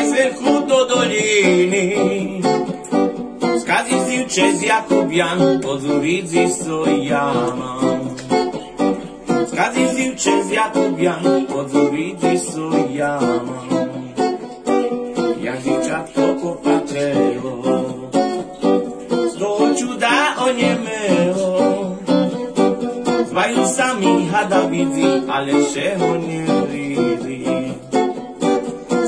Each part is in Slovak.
zverchu do doliny. Skazí zivče z Jakubian, pod Zurici stojama. Skazí zivče z Jakubian, pod Zurici stojama. Jak dzieciatko popatrzyło, z toho čuda onemelo. Zbajú sami hada vidzi, ale všeho nevidí.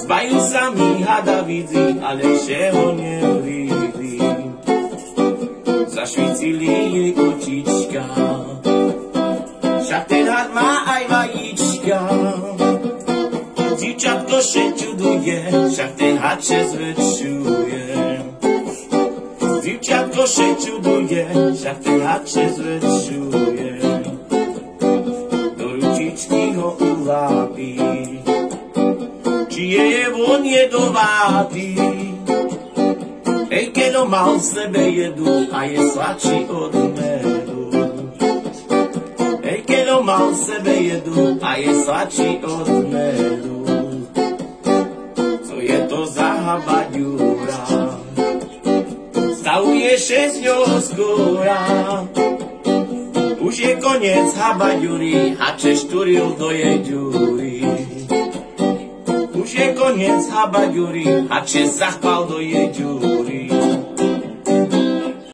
Zbajú sami hada vidzi, ale všeho nevidí. Zašvicili jej očička, však ten had má aj vajíčka. Dziewczatko się czuduje, wszak ten had się zwyższuje. Dziewczatko się czuduje, wszak ten had się zwyższuje. Do ručičky ho ulápí, či je on jedovatý. Ej, keď ho mal v sebe jedu a je sladší od medu. Ej, keď ho mal v sebe jedu a je sladší od medu. Je to za habaďúra, stavuje šesť ňou skóra. Už je koniec habaďúry, hače štúril do jej ďúry. Už je koniec habaďúry, hače zachpal do jej ďúry.